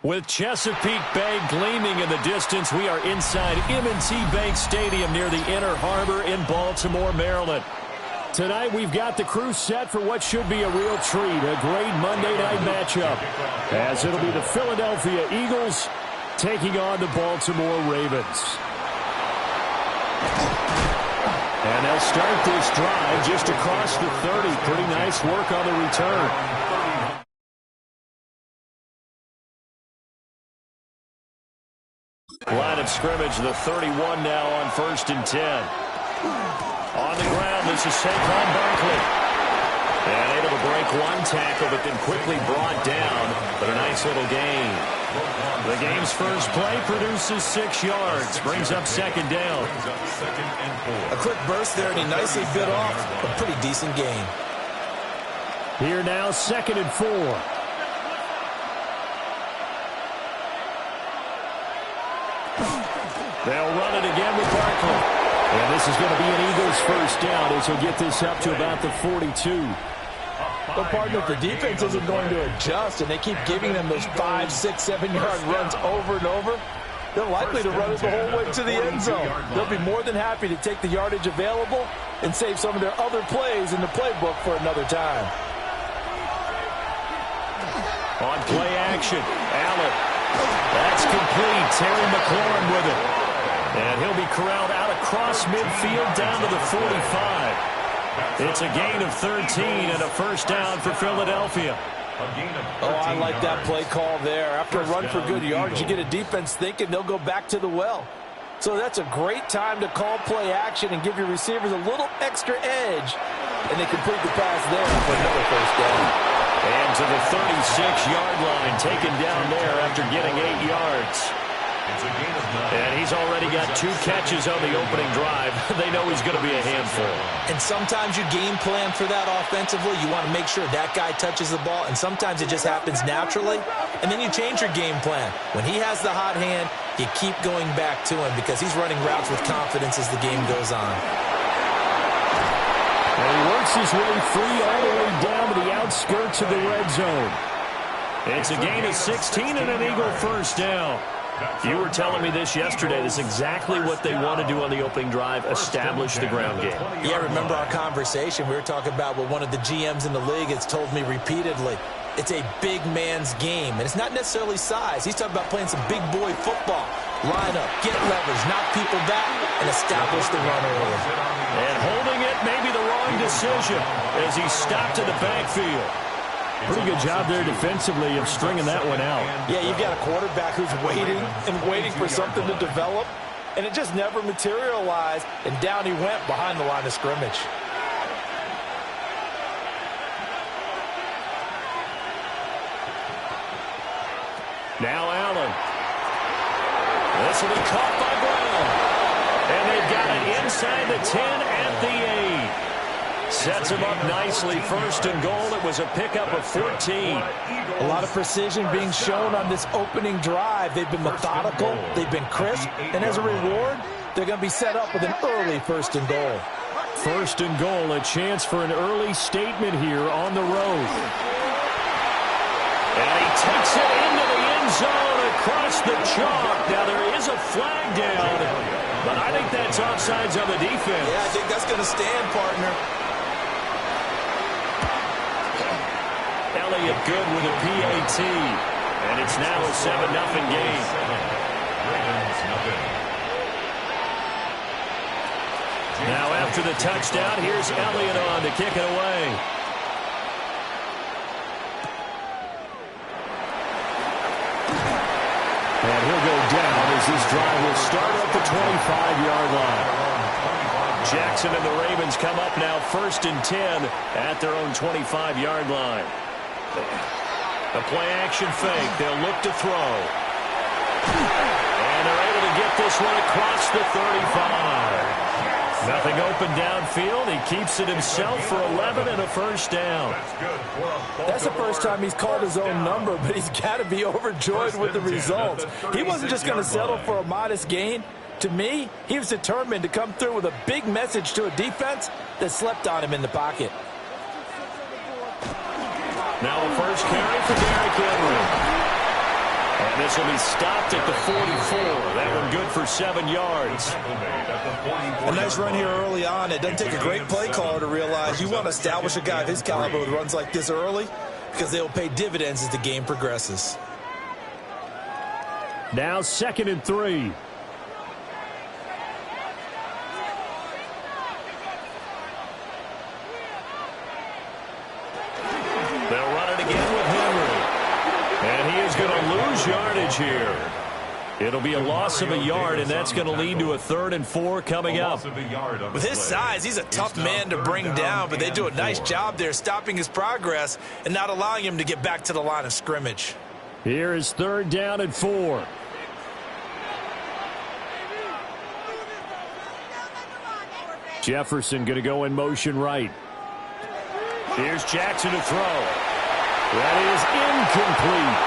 With Chesapeake Bay gleaming in the distance, we are inside M&T Bank Stadium near the Inner Harbor in Baltimore, Maryland. Tonight we've got the crew set for what should be a real treat, a great Monday night matchup, as it'll be the Philadelphia Eagles taking on the Baltimore Ravens. And they'll start this drive just across the 30. Pretty nice work on the return. Line of scrimmage, the 31 now on 1st and 10. On the ground, this is Saquon Barkley. And able to break one tackle, but then quickly brought down. But a nice little gain. The game's first play produces 6 yards. Brings up 2nd down. A quick burst there, and he nicely bit off a pretty decent gain. Here now, 2nd and 4. They'll run it again with Barkley. And this is going to be an Eagles first down as he'll get this up to about the 42. Well, partner, if the defense isn't going to adjust and they keep giving them those 5, 6, 7-yard runs over and over, they're likely to run it the whole way to the end zone. They'll be more than happy to take the yardage available and save some of their other plays in the playbook for another time. On play action, Allen. That's complete. Terry McLaurin with it. And he'll be corralled out across midfield down to the 45. It's a gain of 13 and a first down for Philadelphia. Oh, I like that play call there. After a run for good yards, you get a defense thinking they'll go back to the well. So that's a great time to call play action and give your receivers a little extra edge. And they complete the pass there for another first down. And to the 36-yard line, taken down there after getting 8 yards. And he's already got 2 catches on the opening drive. They know he's going to be a handful. And sometimes you game plan for that offensively. You want to make sure that guy touches the ball, and sometimes it just happens naturally. And then you change your game plan. When he has the hot hand, you keep going back to him because he's running routes with confidence as the game goes on. And he works his way free all the way down to the outskirts of the red zone. It's a gain of 16 and an Eagle first down. You were telling me this yesterday. This is exactly what they want to do on the opening drive, establish the ground game. Yeah, remember our conversation. We were talking about what one of the GMs in the league has told me repeatedly. It's a big man's game, and it's not necessarily size. He's talking about playing some big boy football. Line up, get leverage, knock people back, and establish the run early. And holding it may be the wrong decision as he stopped in the backfield. Pretty good job there defensively of stringing that one out. Yeah, you've got a quarterback who's waiting and waiting for something to develop, and it just never materialized, and down he went behind the line of scrimmage. Now Allen. This will be caught by Brown. And they've got it inside the 10 at the 8. Sets him up nicely. 1st and goal. It was a pickup of 14. A lot of precision being shown on this opening drive. They've been methodical. They've been crisp. And as a reward, they're going to be set up with an early 1st and goal. 1st and goal. A chance for an early statement here on the road. And he takes it into the end zone across the chalk. Now there is a flag down, but I think that's offsides on the defense. Yeah, I think that's going to stand, partner. Elliott good with a PAT. And it's now a 7-0 game. Now after the touchdown, here's Elliott on to kick it away. And he'll go down as this drive will start at the 25-yard line. Jackson and the Ravens come up now 1st and 10 at their own 25-yard line. A play-action fake. They'll look to throw. And they're able to get this one across the 35. Nothing open downfield. He keeps it himself for 11 and a first down. That's the first time he's called his own number, but he's got to be overjoyed with the results. He wasn't just going to settle for a modest gain. To me, he was determined to come through with a big message to a defense that slept on him in the pocket. Now a first carry for Derrick Henry. And this will be stopped at the 44. That one good for 7 yards. A nice run here early on. It doesn't take a great play caller to realize you want to establish a guy of his caliber who runs like this early because they will pay dividends as the game progresses. Now 2nd and 3. They'll run it again with Henry. And he is going to lose yardage here. It'll be a loss of a yard, and that's going to lead to a 3rd and 4 coming up. With his size, he's a tough man to bring down, but they do a nice job there stopping his progress and not allowing him to get back to the line of scrimmage. Here is 3rd down and 4. Jefferson going to go in motion right. Here's Jackson to throw. That is incomplete.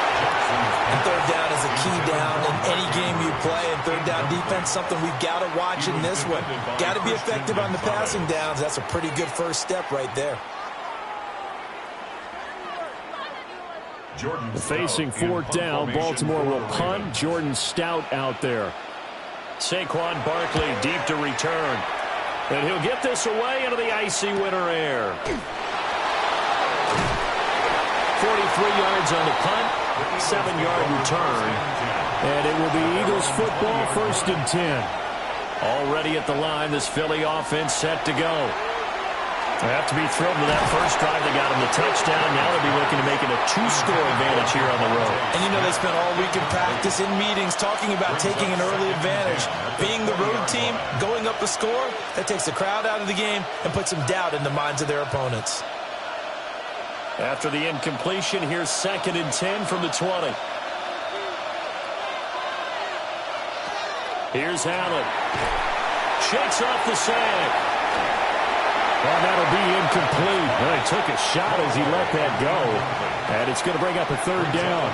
And 3rd down is a key down in any game you play. And 3rd down defense, something we've got to watch in this one. Got to be effective on the passing downs. That's a pretty good first step right there. Facing 4th down, Baltimore will punt. Jordan Stout out there. Saquon Barkley deep to return. And he'll get this away into the icy winter air. 43 yards on the punt, 7-yard return. And it will be Eagles football, 1st and 10. Already at the line, this Philly offense set to go. They have to be thrilled with that first drive. They got him the touchdown. Now they'll be looking to make it a 2-score advantage here on the road. And you know they spent all week in practice, in meetings, talking about taking an early advantage. Being the road team, going up a score, that takes the crowd out of the game and puts some doubt in the minds of their opponents. After the incompletion, here's 2nd and 10 from the 20. Here's Allen. Shakes off the sack. And that'll be incomplete. Well, he took a shot as he let that go. And it's going to bring up a 3rd down.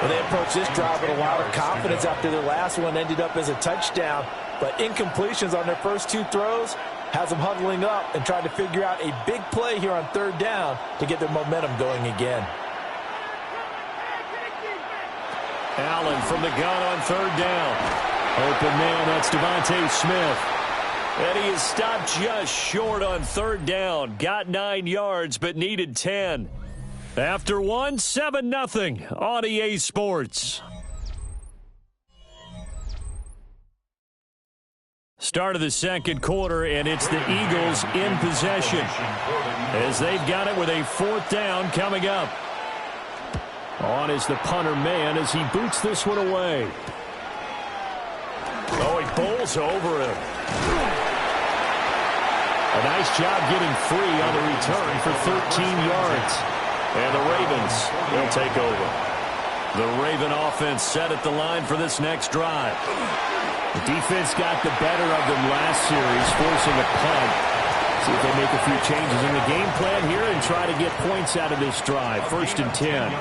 Well, they approached this drive with a lot of confidence after their last one ended up as a touchdown. But incompletions on their first 2 throws has them huddling up and trying to figure out a big play here on 3rd down to get their momentum going again. Allen from the gun on 3rd down. Open man, that's Devontae Smith. And he is stopped just short on 3rd down. Got 9 yards, but needed 10. After 1, 7-0 on EA Sports. Start of the 2nd quarter, and it's the Eagles in possession as they've got it with a 4th down coming up. On is the punter man as he boots this one away. Oh, he bowls over him. A nice job getting free on the return for 13 yards. And the Ravens will take over. The Raven offense set at the line for this next drive. The defense got the better of them last series, forcing a punt. See if they make a few changes in the game plan here and try to get points out of this drive. 1st and 10.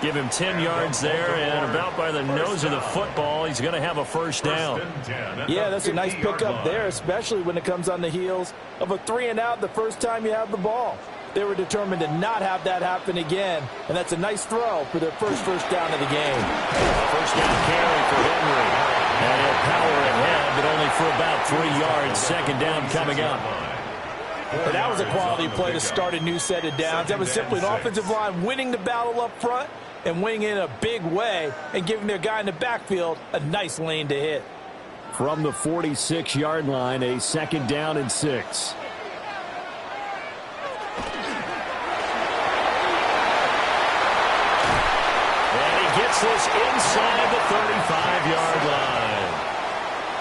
Give him 10 yards there, and about by the nose of the football, he's going to have a 1st down. Yeah, that's a nice pickup there, especially when it comes on the heels of a 3-and-out the first time you have the ball. They were determined to not have that happen again, and that's a nice throw for their first down of the game. 1st down carry for Henry. And he'll power ahead, but only for about 3 yards. 2nd down coming up. But that was a quality play to start a new set of downs. That was simply an offensive line winning the battle up front and winning in a big way and giving their guy in the backfield a nice lane to hit. From the 46-yard line, a 2nd down and 6. And he gets this inside the 35-yard line.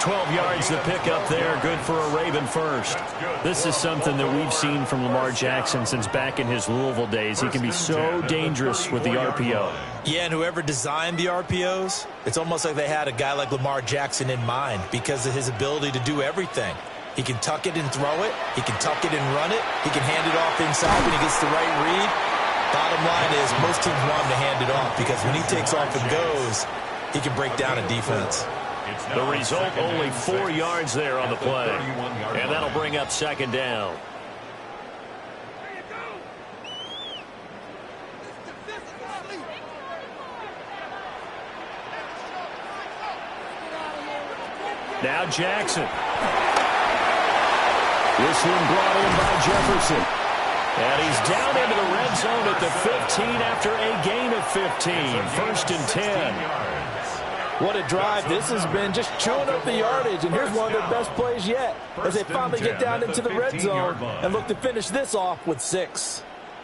12 yards to pick up there. Good for a Raven first. This is something that we've seen from Lamar Jackson since back in his Louisville days. He can be so dangerous with the RPO. Yeah, and whoever designed the RPOs, it's almost like they had a guy like Lamar Jackson in mind because of his ability to do everything. He can tuck it and throw it. He can tuck it and run it. He can hand it off inside when he gets the right read. Bottom line is most teams want him to hand it off because when he takes off and goes, he can break down a defense. The result, only 4 yards there on the play. And that'll bring up second down. Now Jackson. This one brought in by Jefferson. And he's down into the red zone at the 15 after a gain of 15. First and 10. What a drive this has been, just chewing up the yardage. And here's one of their best plays yet as they finally get down into the red zone and look to finish this off with 6.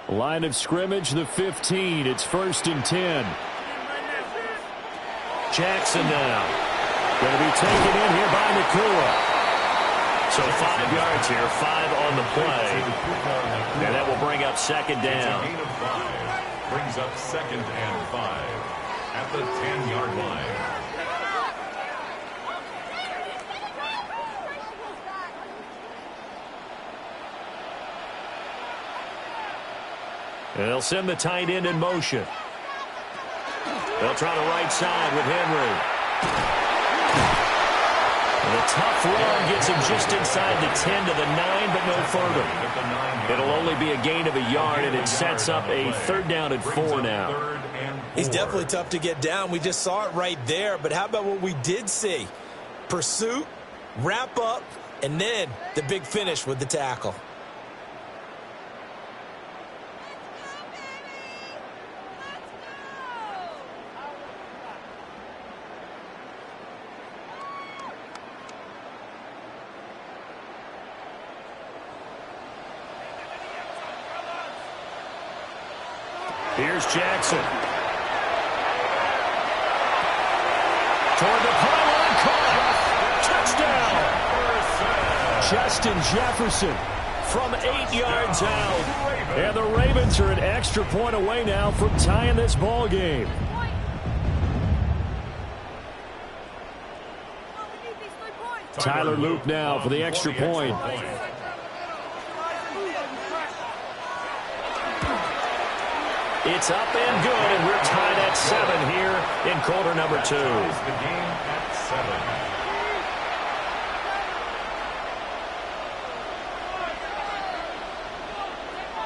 Line of scrimmage, the 15. It's first and 10. Jackson now. Going to be taken in here by Nakua. So 5 yards here, 5 on the play. And that will bring up second down. Brings up second and 5 at the 10-yard line. They'll send the tight end in motion. They'll try the right side with Henry. And a tough run gets him just inside the 10 to the 9, but no further. It'll only be a gain of a yard, and it sets up a third down and 4 now. He's definitely tough to get down. We just saw it right there, but how about what we did see? Pursuit, wrap up, and then the big finish with the tackle. Here's Jackson. Toward the pylon, caught. Touchdown. Justin Jefferson from 8 yards out. And the Ravens are an extra point away now from tying this ball game. Tyler Luke now for the extra point. It's up and good, and we're tied at 7 here in quarter number 2. The game at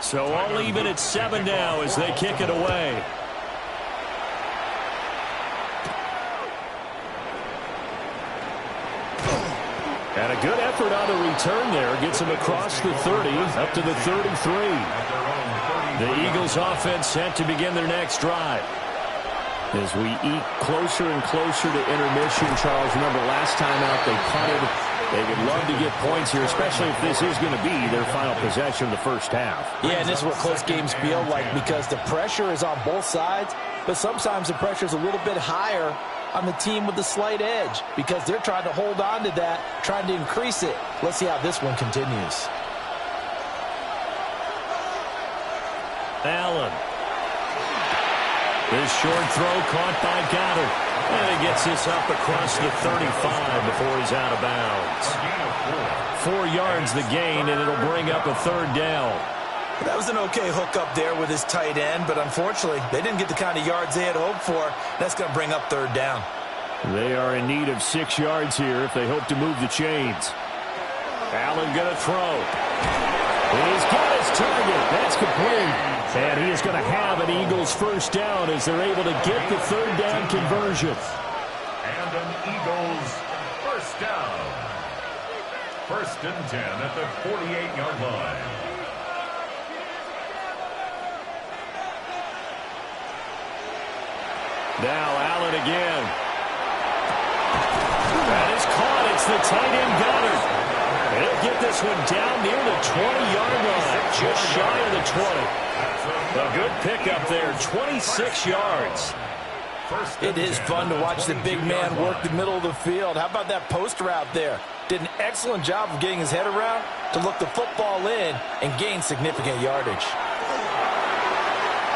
7. So all even at 7 now as they kick it away. And a good effort on the return there. Gets him across the 30, up to the 33. The Eagles offense set to begin their next drive. As we eke closer and closer to intermission, Charles, remember last time out they punted. They would love to get points here, especially if this is going to be their final possession of the first half. Yeah, and this is what close games feel like because the pressure is on both sides, but sometimes the pressure is a little bit higher on the team with the slight edge because they're trying to hold on to that, trying to increase it. Let's see how this one continues. Allen. This short throw caught by Goddard. And he gets this up across the 35 before he's out of bounds. 4 yards the gain, and it'll bring up a third down. That was an okay hook up there with his tight end, but unfortunately, they didn't get the kind of yards they had hoped for. That's going to bring up third down. They are in need of 6 yards here if they hope to move the chains. Allen going to throw. He's got his target. That's complete. And he is going to have an Eagles first down as they're able to get the third down conversion. And an Eagles first down. First and 10 at the 48-yard line. Now Allen again. That is caught. It's the tight end Goddard. He'll get this one down near the 20-yard line, just shy of the 20. A good pickup there, 26 yards. It is fun to watch the big man work the middle of the field. How about that post route there? Did an excellent job of getting his head around to look the football in and gain significant yardage.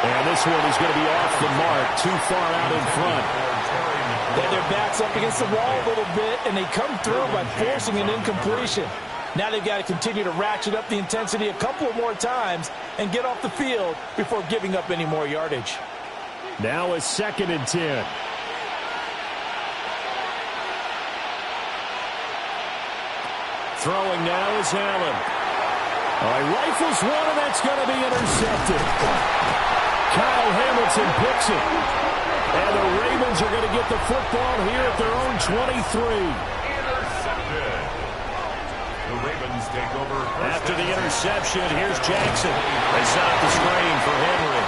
And this one is going to be off the mark, too far out in front. Then their backs up against the wall a little bit, and they come through by forcing an incompletion. Now they've got to continue to ratchet up the intensity a couple of more times and get off the field before giving up any more yardage. Now a 2nd and 10. Throwing now is Allen. He rifles one, and that's going to be intercepted. Kyle Hamilton picks it. And the Ravens are going to get the football here at their own 23. Intercepted. The Ravens take over. After the interception, here's Jackson. They set up the screen for Henry.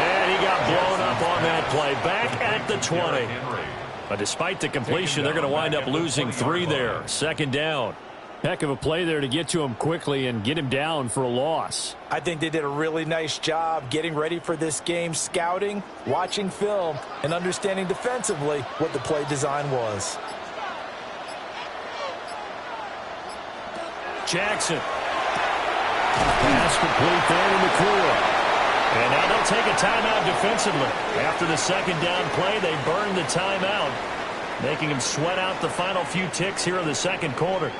And he got blown up on that play. Back at the 20. But despite the completion, they're going to wind up losing 3 there. 2nd down. Heck of a play there to get to him quickly and get him down for a loss. I think they did a really nice job getting ready for this game, scouting, watching film, and understanding defensively what the play design was. Jackson. Pass complete there in the clear. And now they'll take a timeout defensively. After the 2nd down play, they burn the timeout, making him sweat out the final few ticks here in the 2nd quarter.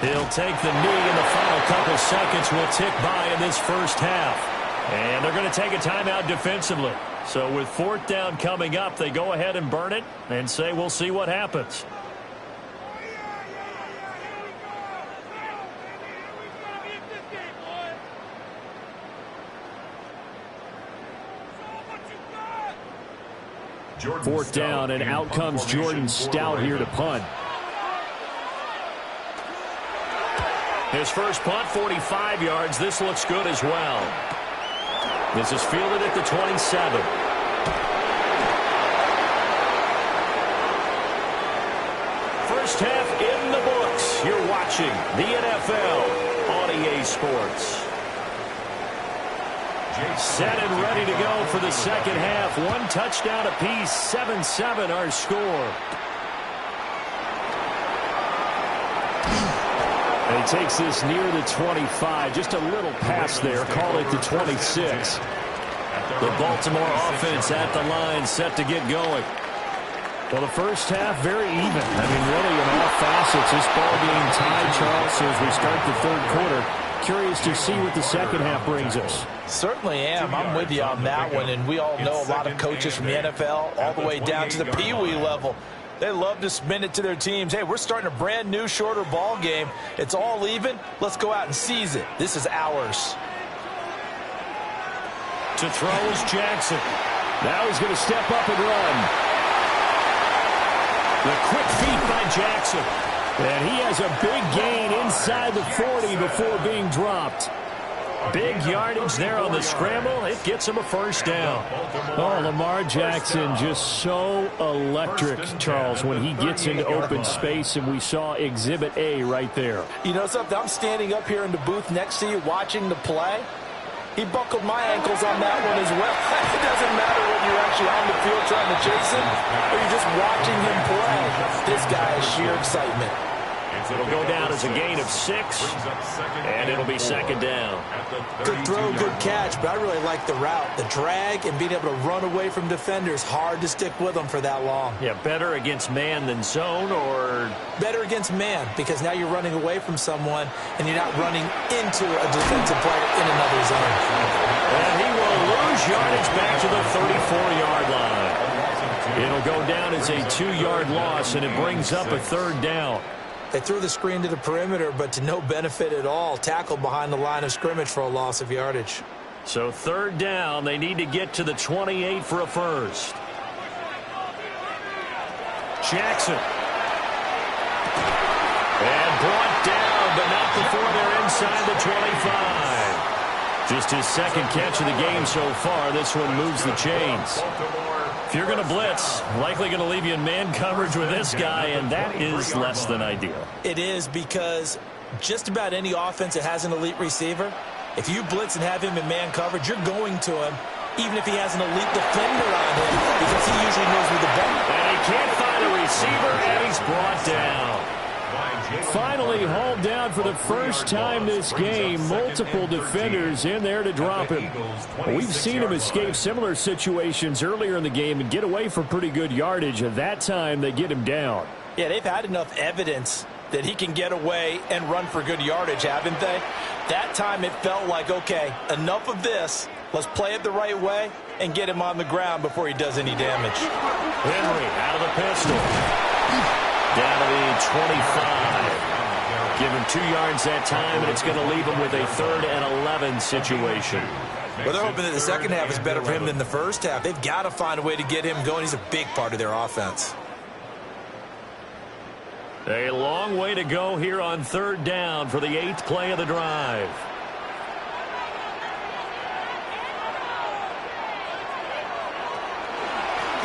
He'll take the knee, and the final couple seconds will tick by in this first half. And they're going to take a timeout defensively. So with 4th down coming up, they go ahead and burn it and say we'll see what happens. Jordan 4th down, and out comes Jordan Stout here to punt. His first punt, 45 yards. This looks good as well. This is fielded at the 27. First half in the books. You're watching the NFL on EA Sports. Set and ready to go for the 2nd half. 1 touchdown apiece, 7-7 our score. And he takes this near the 25. Just a little pass there. Call it the 26. The Baltimore offense at the line, set to get going. Well, the first half, very even. I mean, really, in all facets, this ball game tied, Charles, so as we start the 3rd quarter. Curious to see what the 2nd half brings us. Certainly am. I'm with you on that one, and we all know a lot of coaches from the NFL all the way down to the Pee Wee level. They love to spin it to their teams. Hey, we're starting a brand new, shorter ball game. It's all even. Let's go out and seize it. This is ours. To throw is Jackson. Now he's going to step up and run. The quick feet by Jackson. And he has a big gain inside the 40 before being dropped. Big yardage there on the scramble. It gets him a first down. Oh, Lamar Jackson just so electric, Charles, when he gets into open space, and we saw Exhibit A right there. You know something? I'm standing up here in the booth next to you watching the play. He buckled my ankles on that one as well. It doesn't matter when you're actually on the field trying to chase him or you're just watching him play. This guy is sheer excitement. It'll go down as a gain of 6, and it'll be 2nd down. Good throw, good catch, but I really like the route. The drag and being able to run away from defenders, hard to stick with them for that long. Yeah, better against man than zone, or? Better against man, because now you're running away from someone, and you're not running into a defensive player in another zone. And he will lose yardage back to the 34-yard line. It'll go down as a 2-yard loss, and it brings up a 3rd down. They threw the screen to the perimeter, but to no benefit at all. Tackled behind the line of scrimmage for a loss of yardage. So 3rd down, they need to get to the 28 for a first. Jackson. And brought down, but not before they're inside the 25. Just his 2nd catch of the game so far. This one moves the chains. If you're going to blitz, likely going to leave you in man coverage with this guy, and that is less than ideal. It is, because just about any offense that has an elite receiver, if you blitz and have him in man coverage, you're going to him even if he has an elite defender on him, because he usually knows where the ball is. And he can't find a receiver, and he's brought down. Finally hauled down for the first time this game. Multiple defenders in there to drop him. We've seen him escape similar situations earlier in the game and get away for pretty good yardage. At that time, they get him down. Yeah, they've had enough evidence that he can get away and run for good yardage, haven't they? That time it felt like, okay, enough of this. Let's play it the right way and get him on the ground before he does any damage. Henry out of the pistol. Down to the 25. Give him 2 yards that time, and it's going to leave him with a 3rd and 11 situation. Well, they're hoping that the second half is better for him than the first half. They've got to find a way to get him going. He's a big part of their offense. A long way to go here on 3rd down for the 8th play of the drive.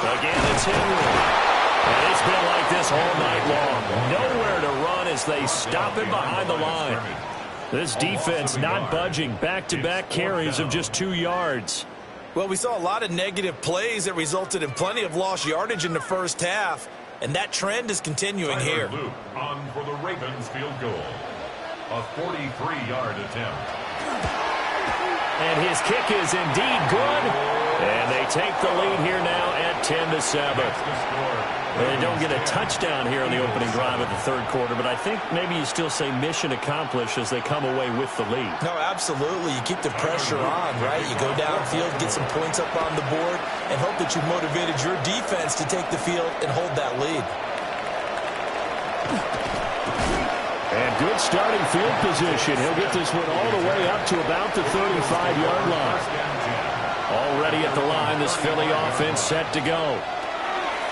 Again, it's Henry. And it's been like this all night long. Nowhere to run as they stop him behind the line. This defense not budging. Back-to-back carries of just 2 yards. Well, we saw a lot of negative plays that resulted in plenty of lost yardage in the first half. And that trend is continuing here. Luke on for the Ravens field goal. A 43-yard attempt. And his kick is indeed good. And they take the lead here now at 10-7. They don't get a touchdown here in the opening drive of the 3rd quarter, but I think maybe you still say mission accomplished as they come away with the lead. No, absolutely. You keep the pressure on, right? You go downfield, get some points up on the board, and hope that you've motivated your defense to take the field and hold that lead. And good starting field position. He'll get this one all the way up to about the 35-yard line. Already at the line, this Philly offense set to go.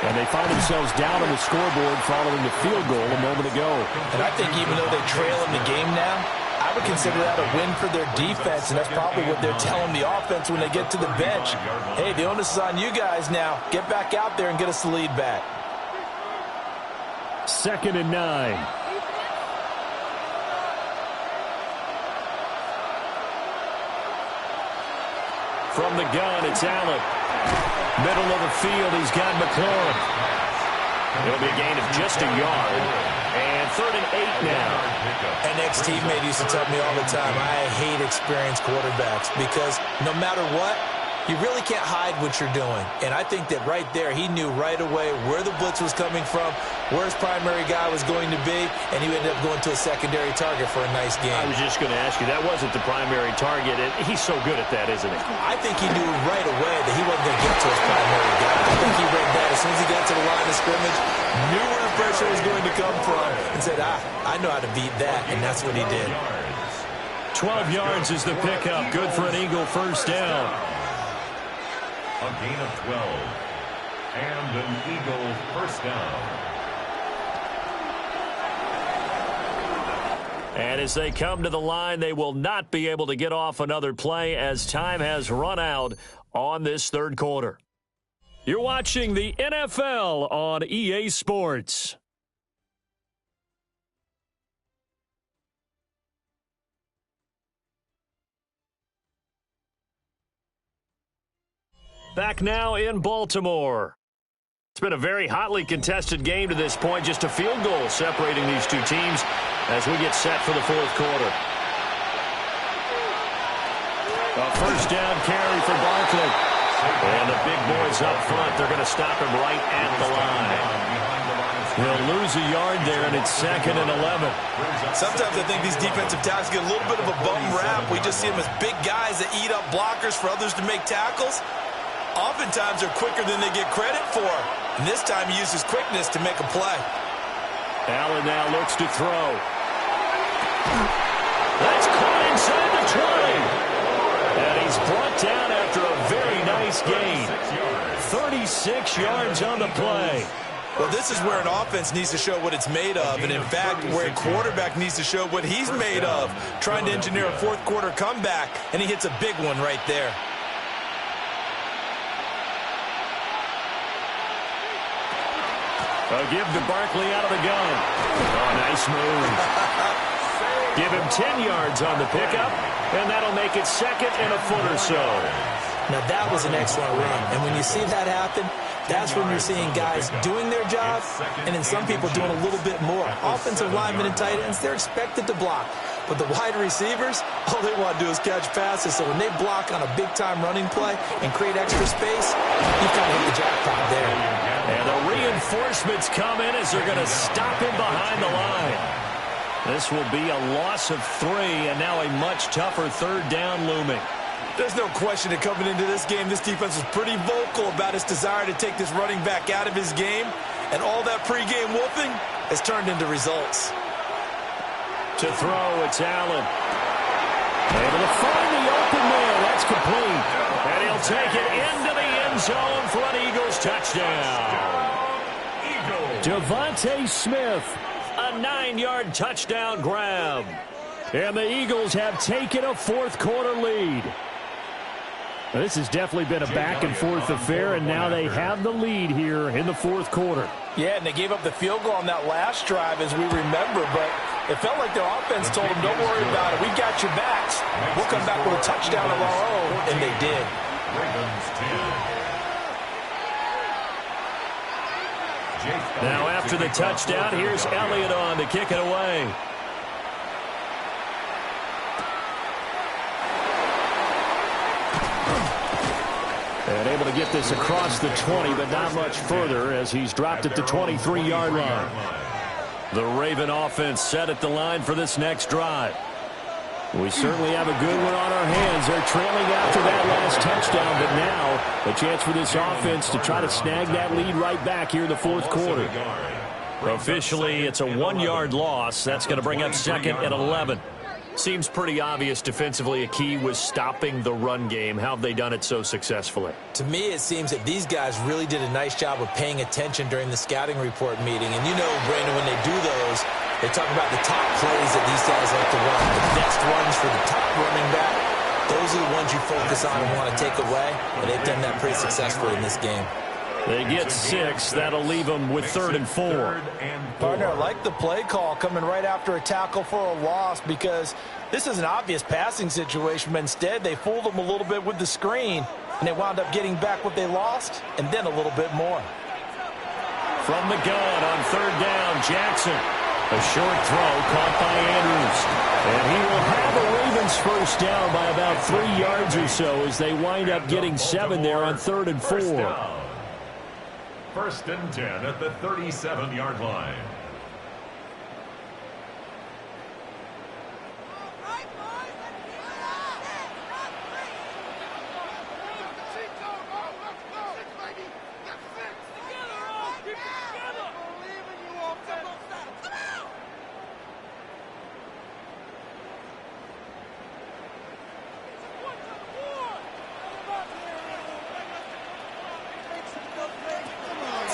And they find themselves down on the scoreboard following the field goal a moment ago. And I think even though they trail in the game now, I would consider that a win for their defense, and that's probably what they're telling the offense when they get to the bench. Hey, the onus is on you guys now. Get back out there and get us the lead back. 2nd and 9. From the gun, it's Allen. Middle of the field, he's got McLaurin. It'll be a gain of just a yard. And 3rd and 8 now. An ex-teammate used to tell me all the time, I hate experienced quarterbacks because no matter what, you really can't hide what you're doing. And I think that right there, he knew right away where the blitz was coming from, where his primary guy was going to be, and he ended up going to a secondary target for a nice game. I was just going to ask you, that wasn't the primary target. And he's so good at that, isn't he? I think he knew right away that he wasn't going to get to his primary guy. I think he read that as soon as he got to the line of scrimmage, knew where the pressure was going to come from, and said, I know how to beat that, and that's what he did. 12 yards is the pickup. Good for an Eagle first down. A gain of 12. And an Eagle first down. And as they come to the line, they will not be able to get off another play as time has run out on this 3rd quarter. You're watching the NFL on EA Sports. Back now in Baltimore. It's been a very hotly contested game to this point. Just a field goal separating these two teams as we get set for the 4th quarter. A first down carry for Barkley. And the big boys up front, they're going to stop him right at the line. He'll lose a yard there, and it's 2nd and 11. Sometimes I think these defensive tackles get a little bit of a bum rap. We just see them as big guys that eat up blockers for others to make tackles. Oftentimes they're quicker than they get credit for. And this time he uses quickness to make a play. Allen now looks to throw. That's caught inside the 20. And he's brought down after a very nice gain. 36 yards on the play. Well, this is where an offense needs to show what it's made of. And, in fact, where a quarterback needs to show what he's made of. Trying to engineer a 4th quarter comeback. And he hits a big one right there. A give to Barkley out of the gun. Oh, nice move. Give him 10 yards on the pickup, and that'll make it 2nd and a foot or so. Now, that was an excellent run. And when you see that happen, that's when you're seeing guys doing their job and then some people doing a little bit more. Offensive linemen and tight ends, they're expected to block. But the wide receivers, all they want to do is catch passes. So when they block on a big-time running play and create extra space, you've kind of hit the jackpot there. And the reinforcements come in as they're going to stop him behind the line. This will be a loss of 3, and now a much tougher third down looming. There's no question that coming into this game, this defense was pretty vocal about its desire to take this running back out of his game. And all that pregame wolfing has turned into results. To throw, it's Allen. Able to find the open man. That's complete. And he'll take it into the end zone for an Eagles touchdown. Devontae Smith, a 9-yard touchdown grab. And the Eagles have taken a fourth-quarter lead. This has definitely been a back-and-forth affair, and now they have the lead here in the fourth quarter. Yeah, and they gave up the field goal on that last drive, as we remember, but it felt like their offense told them, don't worry about it. We got your backs. We'll come back with a touchdown of our own, and they did. Now after the touchdown, here's Elliott on to kick it away. And able to get this across the 20, but not much further as he's dropped at the 23-yard line. The Raven offense set at the line for this next drive. We certainly have a good one on our hands. They're trailing after that last touchdown, but now a chance for this offense to try to snag that lead right back here in the fourth quarter. Officially, it's a 1-yard loss. That's going to bring up second and 11. Seems pretty obvious defensively a key was stopping the run game. How have they done it so successfully? To me, it seems that these guys really did a nice job of paying attention during the scouting report meeting. And you know, Brandon, when they do those, they talk about the top plays that these guys like to run, the best runs for the top running back. Those are the ones you focus on and want to take away, and they've done that pretty successfully in this game. They get 6. That'll leave them with 3rd and 4. Partner, I like the play call coming right after a tackle for a loss because this is an obvious passing situation, but instead they fooled them a little bit with the screen, and they wound up getting back what they lost and then a little bit more. From the gun on 3rd down, Jackson. A short throw caught by Andrews. And he will have the Ravens first down by about 3 yards or so as they wind up getting 7 there on 3rd and 4. 1st and 10 at the 37-yard line.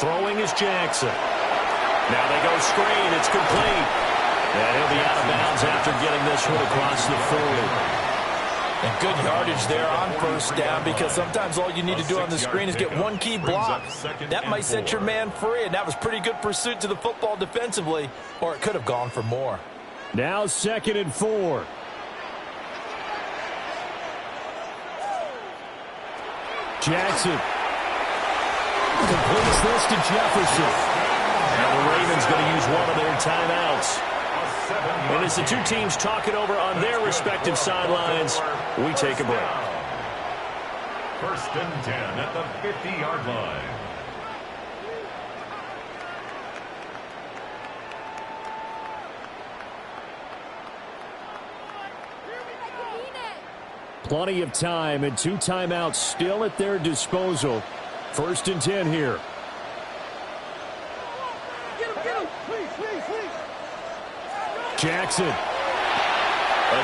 Throwing is Jackson. Now they go screen. It's complete. And he'll be out of bounds after getting this one across the 40. And good yardage there on 1st down because sometimes all you need to do on the screen is get one key block. That might set your man free, and that was pretty good pursuit to the football defensively, or it could have gone for more. Now 2nd and 4. Jackson completes this to Jefferson. And the Ravens going to use one of their timeouts. And as the two teams talk it over on their respective sidelines, we take a break. 1st and 10 at the 50-yard line. Plenty of time and 2 timeouts still at their disposal. 1st and 10 here. Jackson. A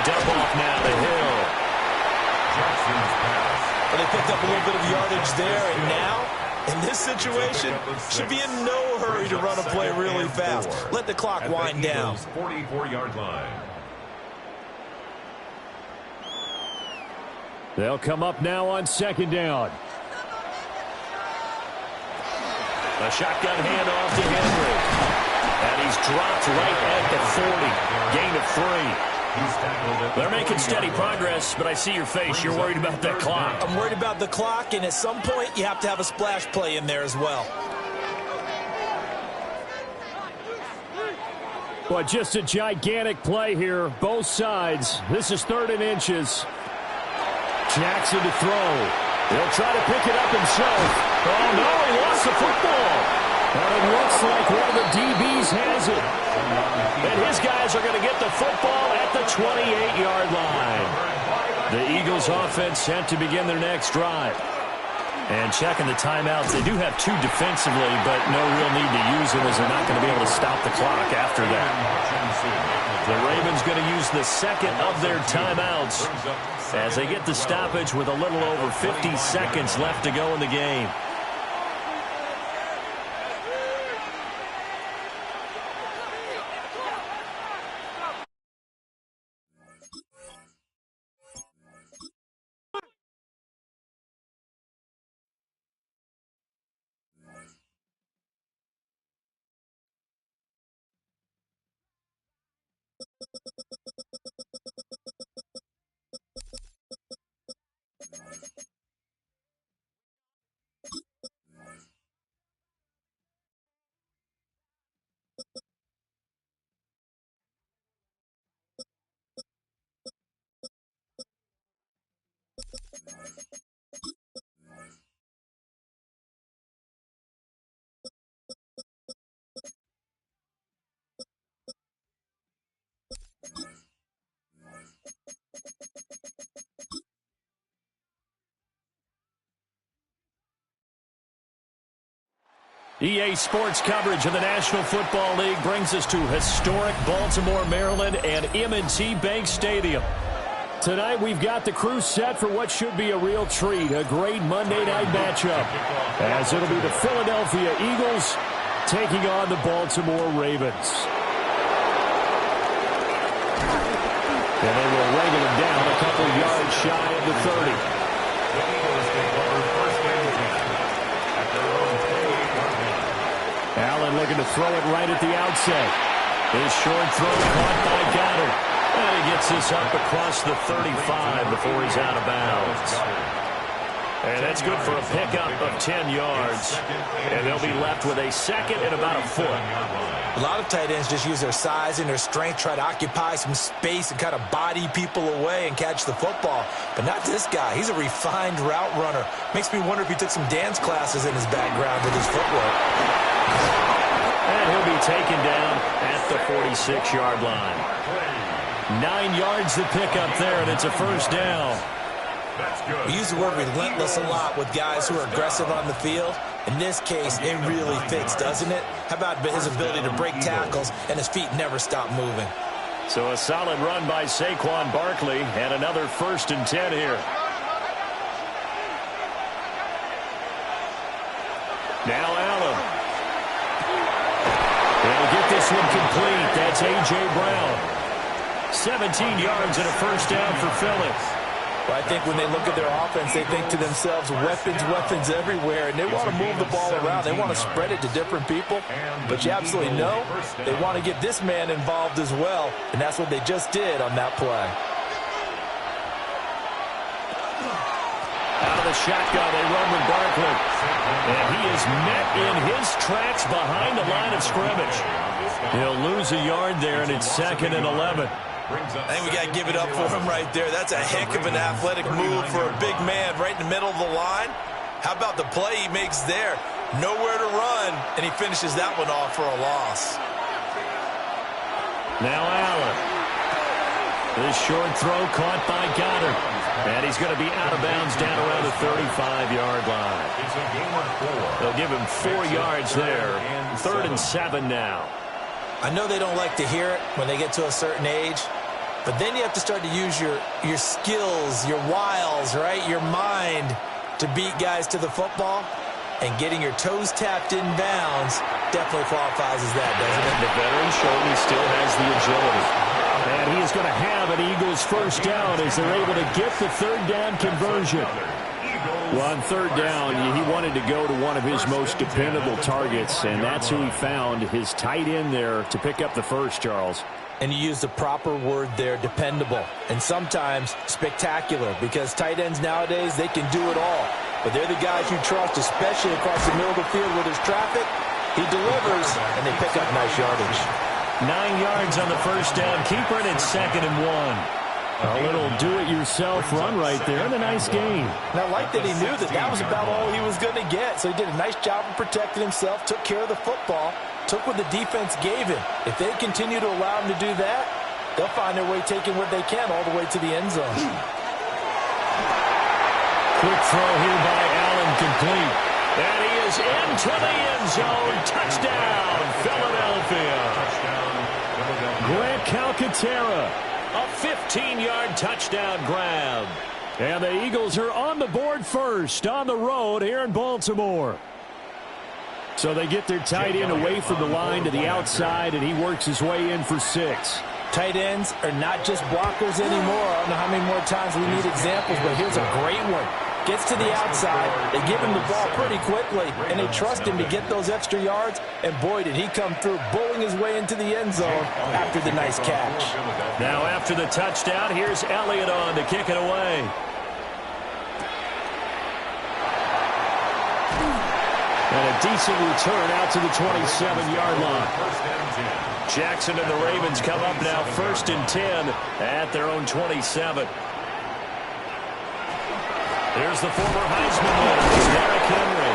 dump off now to Hill. Jackson's pass. But they picked up a little bit of yardage there, and now, in this situation, should be in no hurry to run a play really fast. Let the clock wind down. 44-yard line. They'll come up now on 2nd down. A shotgun handoff to Henry. And he's dropped right at the 40. Gain of 3. They're making steady progress, but I see your face. You're worried about that clock. I'm worried about the clock, and at some point, you have to have a splash play in there as well. But just a gigantic play here, both sides. This is 3rd and inches. Jackson to throw. He'll try to pick it up himself. Oh, no, he lost the football. And it looks like one of the DBs has it. And his guys are going to get the football at the 28-yard line. The Eagles offense set to begin their next drive. And checking the timeouts, they do have 2 defensively, but no real need to use them as they're not going to be able to stop the clock after that. The Ravens going to use the 2nd of their timeouts as they get the stoppage with a little over 50 seconds left to go in the game. EA Sports coverage of the National Football League brings us to historic Baltimore, Maryland, and M&T Bank Stadium. Tonight, we've got the crew set for what should be a real treat, a great Monday night matchup, as it'll be the Philadelphia Eagles taking on the Baltimore Ravens. And they will wrangle them down a couple yards shy of the 30. Allen looking to throw it right at the outset. His short throw caught by Goddard. And he gets this up across the 35 before he's out of bounds. And that's good for a pickup of 10 yards. And they'll be left with a 2nd and about a foot. A lot of tight ends just use their size and their strength, try to occupy some space and kind of body people away and catch the football. But not this guy. He's a refined route runner. Makes me wonder if he took some dance classes in his background with his footwork. And he'll be taken down at the 46-yard line. 9 yards to pick up there, and it's a first down. We use the word relentless a lot with guys who are aggressive on the field. In this case, it really fits, doesn't it? How about his ability to break tackles and his feet never stop moving? So a solid run by Saquon Barkley, and another 1st and 10 here. Now Allen. They'll get this one complete. That's A.J. Brown. 17 yards and a first down for Philly. Well, I think when they look at their offense, they think to themselves, weapons everywhere, and they want to move the ball around. They want to spread it to different people, but you absolutely know they want to get this man involved as well, and that's what they just did on that play. Out of the shotgun, they run with Barkley. And he is met in his tracks behind the line of scrimmage. He'll lose a yard there, and it's 2nd and 11. I think we got to give it up for him right there. That's a heck of an athletic move for a big man right in the middle of the line. How about the play he makes there? Nowhere to run, and he finishes that one off for a loss. Now Allen. This short throw caught by Goddard. And he's going to be out of bounds down around the 35-yard line. They'll give him 4 yards there. 3rd and 7 now. I know they don't like to hear it when they get to a certain age, but then you have to start to use your skills, your wiles, right, your mind to beat guys to the football. And getting your toes tapped in bounds definitely qualifies as that, doesn't it? The veteran certainly still has the agility. And he is going to have an Eagles first down as they're able to get the 3rd down conversion. Well, on 3rd down, he wanted to go to one of his most dependable targets, and that's who he found, his tight end there, to pick up the first, Charles. And you use the proper word there, dependable. And sometimes spectacular, because tight ends nowadays, they can do it all. But they're the guys you trust, especially across the middle of the field where there's traffic. He delivers, and they pick up nice yardage. 9 yards on the first down. Keeper, and it's 2nd and 1. A little do-it-yourself run right there, and a nice gain. And I like that he knew that that was about all he was going to get. So he did a nice job of protecting himself, took care of the football, took what the defense gave him. If they continue to allow him to do that, they'll find their way taking what they can all the way to the end zone. Quick throw here by Allen, complete. And he is into the end zone. Touchdown, Philadelphia. Grant Calcaterra. A 15-yard touchdown grab. And the Eagles are on the board first on the road here in Baltimore. So they get their tight end away from the line to the outside, and he works his way in for 6. Tight ends are not just blockers anymore. I don't know how many more times we need examples, but here's a great one. Gets to the outside, they give him the ball pretty quickly, and they trust him to get those extra yards, and boy, did he come through, bowling his way into the end zone after the nice catch. Now after the touchdown, here's Elliott on to kick it away. And a decent return out to the 27-yard line. Jackson and the Ravens come up now 1st and 10 at their own 27. Here's the former Heisman winner, Derrick Henry.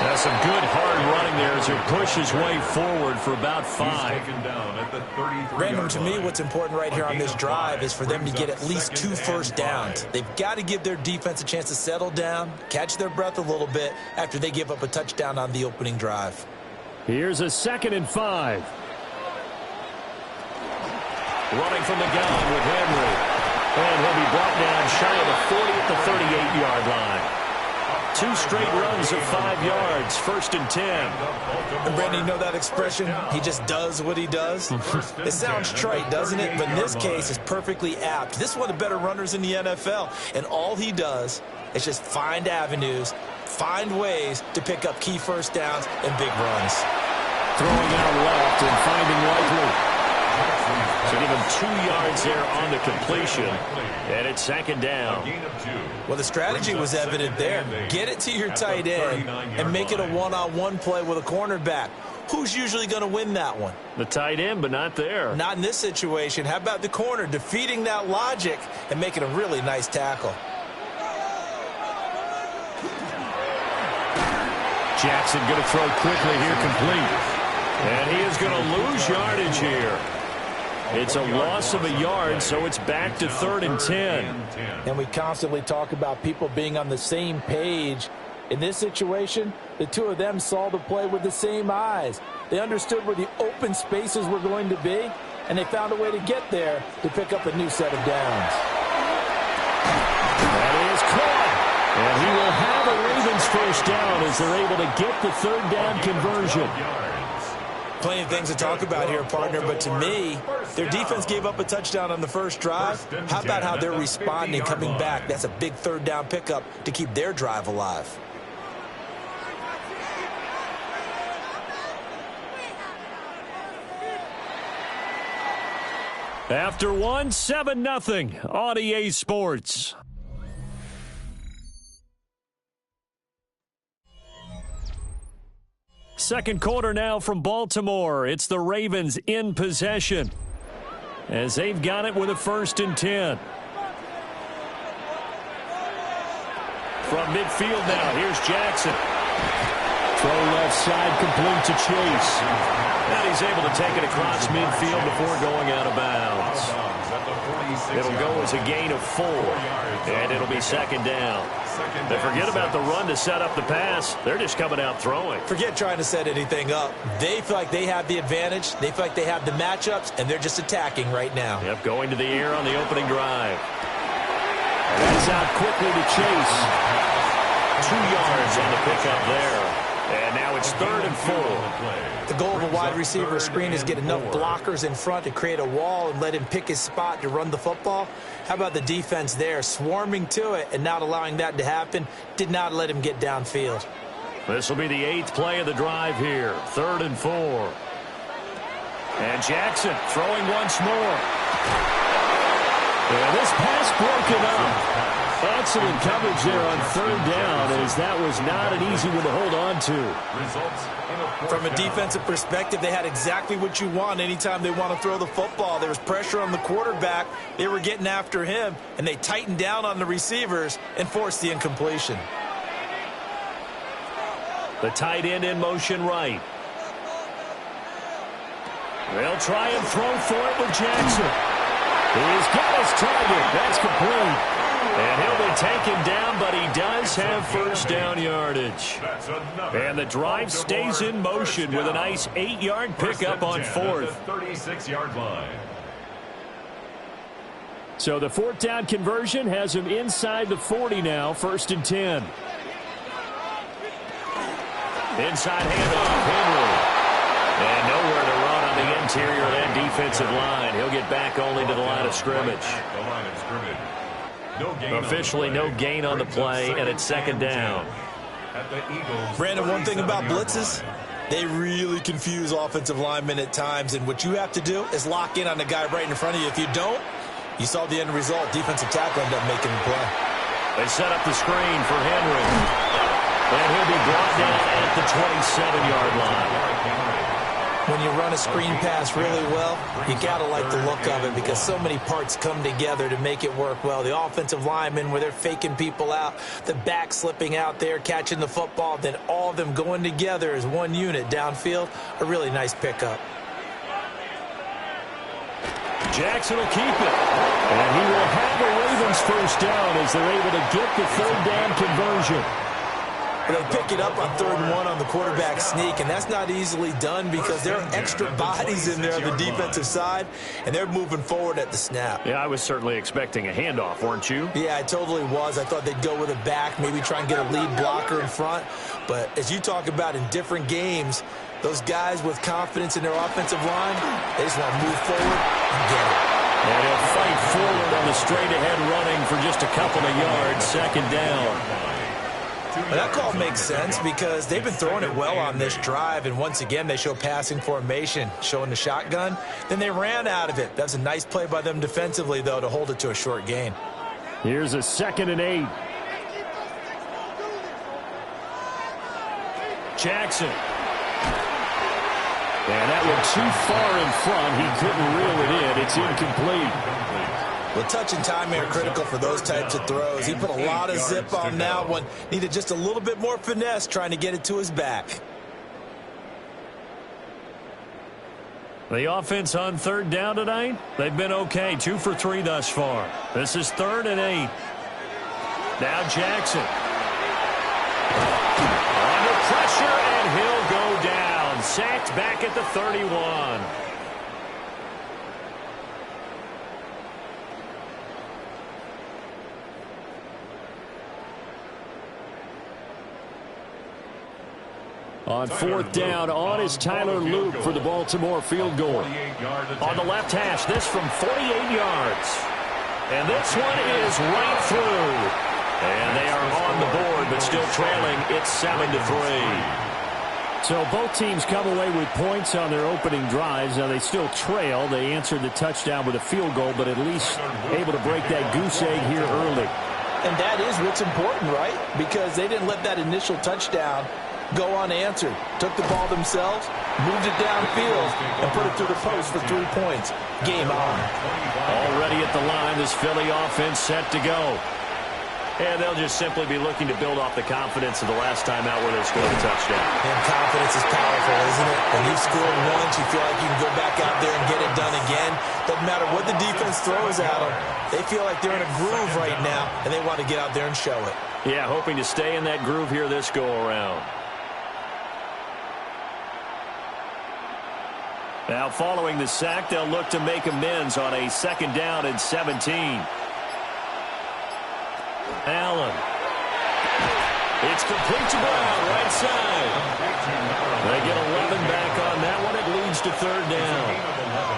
That's some good hard running there as he pushes his way forward for about 5. Raymond, to me, what's important right here on this drive is for them to get at least 2 first downs. They've got to give their defense a chance to settle down, catch their breath a little bit after they give up a touchdown on the opening drive. Here's a 2nd and 5. Running from the gun with Henry. And he'll be brought down shy of the 40 at the 38-yard line. 2 straight runs of 5 yards, 1st and 10. And Brandon, you know that expression? He just does what he does? It sounds trite, doesn't it? But in this case, it's perfectly apt. This is one of the better runners in the NFL. And all he does is just find avenues, find ways to pick up key first downs and big runs. Throwing out left and finding Likely. So give him 2 yards there on the completion, and it's 2nd down. Well, the strategy was evident there. Get it to your tight end and make it a one-on-one play with a cornerback. Who's usually going to win that one? The tight end, but not there. Not in this situation. How about the corner defeating that logic and making a really nice tackle? Jackson going to throw quickly here, complete. And he is going to lose yardage here. It's a loss of a yard, so it's back to 3rd and 10. And we constantly talk about people being on the same page. In this situation, the two of them saw the play with the same eyes. They understood where the open spaces were going to be, and they found a way to get there to pick up a new set of downs. That is caught. And he will have a Ravens first down as they're able to get the 3rd down conversion. Plenty of things to talk about here, partner, but to me, their defense gave up a touchdown on the first drive. How about how they're responding, coming back? That's a big 3rd down pickup to keep their drive alive. After 1, 7-0 on EA Sports. Second quarter now from Baltimore. It's the Ravens in possession as they've got it with a 1st and 10. From midfield now, here's Jackson. Throw left side, complete to Chase. And he's able to take it across midfield before going out of bounds. It'll go as a gain of 4, and it'll be 2nd down. They forget about the run to set up the pass. They're just coming out throwing. Forget trying to set anything up. They feel like they have the advantage. They feel like they have the matchups, and they're just attacking right now. Yep, going to the air on the opening drive. That's out quickly to Chase. 2 yards on the pickup there. And now it's 3rd and 4. The goal of a wide receiver screen is get enough blockers in front to create a wall and let him pick his spot to run the football. How about the defense there, swarming to it and not allowing that to happen? Did not let him get downfield. This will be the 8th play of the drive here. 3rd and 4. And Jackson throwing once more. And this pass broken up. Excellent coverage there on third down, as that was not an easy one to hold on to. From a defensive perspective, they had exactly what you want anytime they want to throw the football. There was pressure on the quarterback. They were getting after him, and they tightened down on the receivers and forced the incompletion. The tight end in motion right. They'll try and throw for it with Jackson. He's got his target. That's complete. And he'll be taken down, but he does have first down yardage. And the drive stays in motion with a nice 8-yard pickup on fourth. 36-yard line. So the fourth down conversion has him inside the 40 now, 1st and 10. Inside handoff, Henry. And nowhere to run on the interior of that defensive line. He'll get back only to the line of scrimmage. Officially no gain on the play, and it's 2nd down. Brandon, one thing about blitzes, they really confuse offensive linemen at times, and what you have to do is lock in on the guy right in front of you. If you don't, you saw the end result. Defensive tackle ended up making the play. They set up the screen for Henry. And he'll be brought down at the 27-yard line. When you run a screen pass really well, you got to like the look of it because so many parts come together to make it work well. The offensive linemen, where they're faking people out, the back slipping out there, catching the football, then all of them going together as one unit downfield, a really nice pickup. Jackson will keep it. And he will have the Ravens first down as they're able to get the third down conversion. They pick it up on 3rd and 1 on the quarterback sneak, and that's not easily done because there are extra bodies in there on the defensive side, and they're moving forward at the snap. Yeah, I was certainly expecting a handoff, weren't you? Yeah, I totally was. I thought they'd go with a back, maybe try and get a lead blocker in front. But as you talk about in different games, those guys with confidence in their offensive line, they just want to move forward and get it. And he'll fight forward on the straight-ahead running for just a couple of yards, 2nd down. Well, that call makes sense because they've been throwing it well on this drive, and once again they show passing formation, showing the shotgun. Then they ran out of it. That's a nice play by them defensively, though, to hold it to a short gain. Here's a 2nd and 8. Jackson. And that went too far in front. He couldn't reel it in. It's incomplete. Well, touch and timing are critical for those types of throws. He put a lot of zip on that one. Needed just a little bit more finesse trying to get it to his back. The offense on 3rd down tonight, they've been okay. 2 for 3 thus far. This is 3rd and 8. Now Jackson. Under pressure, and he'll go down. Sacked back at the 31. On 4th down, on is Tyler Luke for the Baltimore field goal. On the left hash, this from 48 yards. And this one is right through. And they are on the board, but still trailing. It's 7-3. So both teams come away with points on their opening drives. Now they still trail. They answered the touchdown with a field goal, but at least able to break that goose egg here early. And that is what's important, right? Because they didn't let that initial touchdown go unanswered. Took the ball themselves, moved it downfield, and put it through the post for 3 points. Game on. Already at the line, this Philly offense set to go. And they'll just simply be looking to build off the confidence of the last time out where they scored a touchdown. And confidence is powerful, isn't it? When you've scored once, you feel like you can go back out there and get it done again. Doesn't matter what the defense throws at them. They feel like they're in a groove right now, and they want to get out there and show it. Yeah, hoping to stay in that groove here this go-around. Now, following the sack, they'll look to make amends on a 2nd down and 17. Allen. It's complete to Brown, right side. They get 11 back on that one. It leads to 3rd down.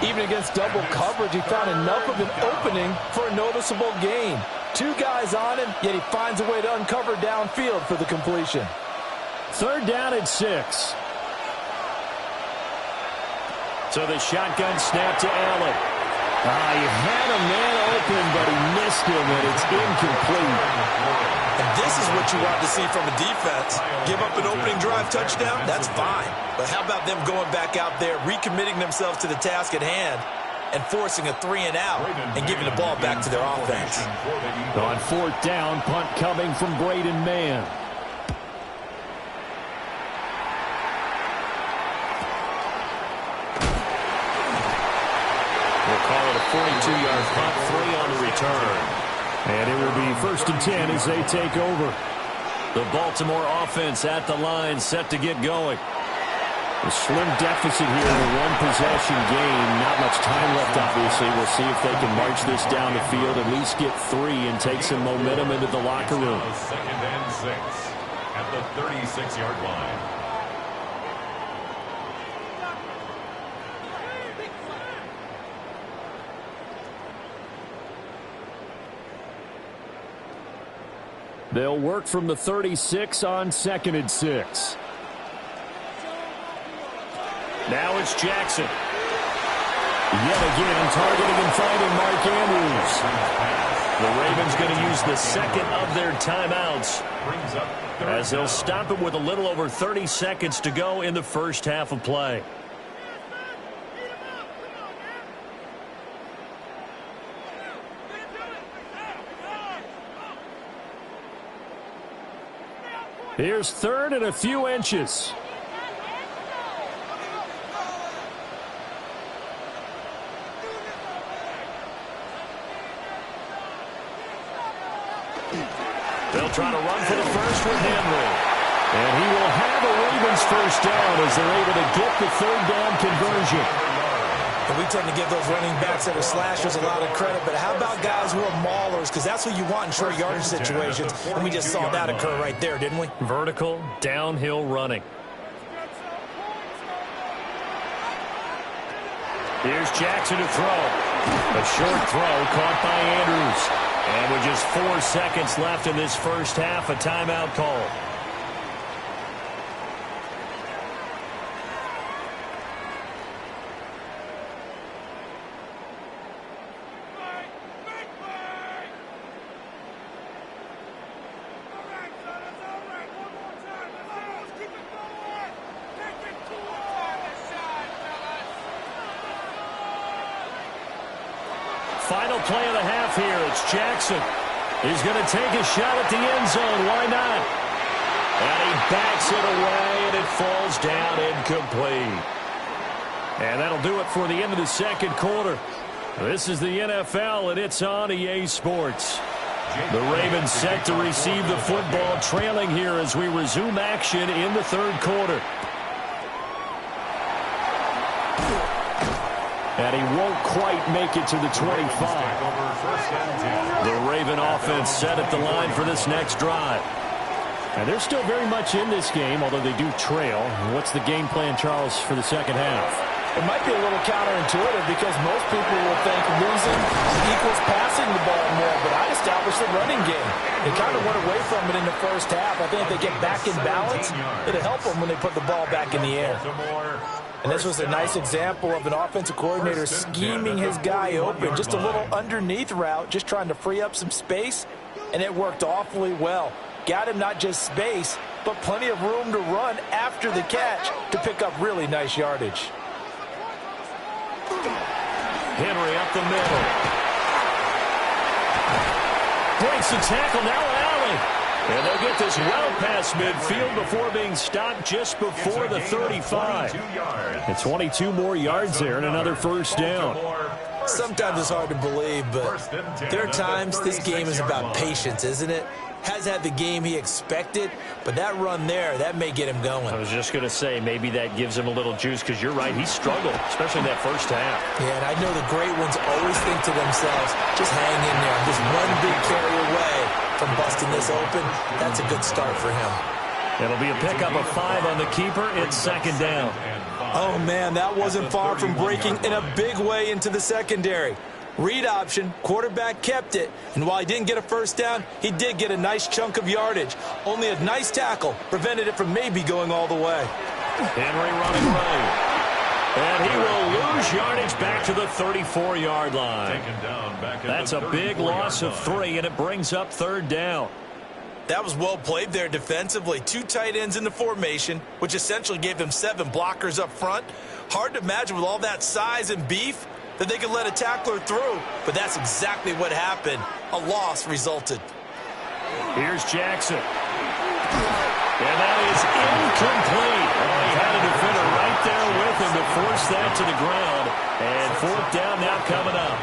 Even against double coverage, he found enough of an opening for a noticeable gain. 2 guys on him, yet he finds a way to uncover downfield for the completion. 3rd down and 6. So the shotgun snap to Allen. He had a man open, but he missed him, and it's incomplete. And this is what you want to see from a defense. Give up an opening drive touchdown, that's fine. But how about them going back out there, recommitting themselves to the task at hand, and forcing a 3-and-out and giving the ball back to their offense. On 4th down, punt coming from Braden Mann. We'll call it a 42-yard punt, 3 on the return. And it will be 1st and 10 as they take over. The Baltimore offense at the line, set to get going. A slim deficit here in a one-possession game. Not much time left, obviously. We'll see if they can march this down the field, at least get 3 and take some momentum into the locker room. 2nd and 6 at the 36-yard line. They'll work from the 36 on 2nd and 6. Now it's Jackson. Yet again, targeting and finding Mark Andrews. The Ravens going to use the second of their timeouts as they'll stop it with a little over 30 seconds to go in the first half of play. Here's 3rd and a few inches. They'll try to run for the first with Henry. And he will have a Ravens first down as they're able to get the 3rd down conversion. And we tend to give those running backs that are slashers a lot of credit, but how about guys who are maulers? Because that's what you want in short yardage situations. And we just saw that occur right there, didn't we? Vertical, downhill running. Here's Jackson to throw. A short throw caught by Andrews. And with just 4 seconds left in this first half, a timeout call. Final play of the half here. It's Jackson. He's going to take a shot at the end zone. Why not? And he backs it away, and it falls down incomplete. And that'll do it for the end of the second quarter. This is the NFL, and it's on EA Sports. The Ravens set to receive the football, trailing here as we resume action in the 3rd quarter. And he won't quite make it to the 25. The Raven offense set at the line for this next drive. And they're still very much in this game, although they do trail. What's the game plan, Charles, for the second half? It might be a little counterintuitive because most people will think losing equals passing the ball more, but I established the running game. They kind of went away from it in the first half. I think if they get back in balance, it'll help them when they put the ball back in the air. And this was a nice example of an offensive coordinator scheming his guy open. Just a little underneath route, just trying to free up some space, and it worked awfully well. Got him not just space, but plenty of room to run after the catch to pick up really nice yardage. Henry up the middle. Breaks the tackle, now Allen. And they'll get this well past midfield before being stopped just before the 35. And 22 more yards there and another first down. Sometimes it's hard to believe, but there are times this game is about patience, isn't it? Has had the game he expected, but that run there, that may get him going. I was just going to say, maybe that gives him a little juice, because you're right, he struggled, especially in that first half. Yeah, and I know the great ones always think to themselves, just hang in there. I'm just one big carry away from busting this open. That's a good start for him. It'll be a pickup of 5 on the keeper. It's 2nd down. Oh, man, that wasn't far from breaking in a big way into the secondary. Read option, quarterback kept it, and while he didn't get a first down, he did get a nice chunk of yardage. Only a nice tackle prevented it from maybe going all the way. Henry running right. And he will lose yardage back to the 34-yard line. That's a big loss of 3, and it brings up 3rd down. That was well played there defensively. 2 tight ends in the formation, which essentially gave them 7 blockers up front. Hard to imagine with all that size and beef that they could let a tackler through, but that's exactly what happened. A loss resulted. Here's Jackson. And that is incomplete. Oh, he had a defender right there with him to force that to the ground. And 4th down now coming up.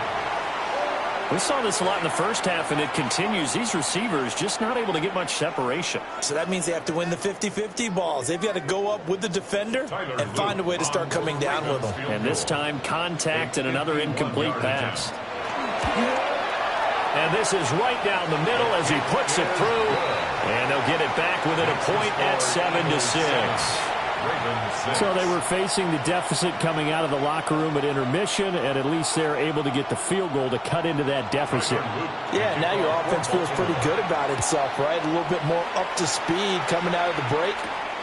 We saw this a lot in the first half, and it continues. These receivers just not able to get much separation. So that means they have to win the 50-50 balls. They've got to go up with the defender and find a way to start coming down with them. And this time, contact and another incomplete pass. And this is right down the middle as he puts it through. And they'll get it back within a point at 7-6. So they were facing the deficit coming out of the locker room at intermission, and at least they're able to get the field goal to cut into that deficit. Yeah, now your offense feels pretty good about itself, right? A little bit more up to speed coming out of the break.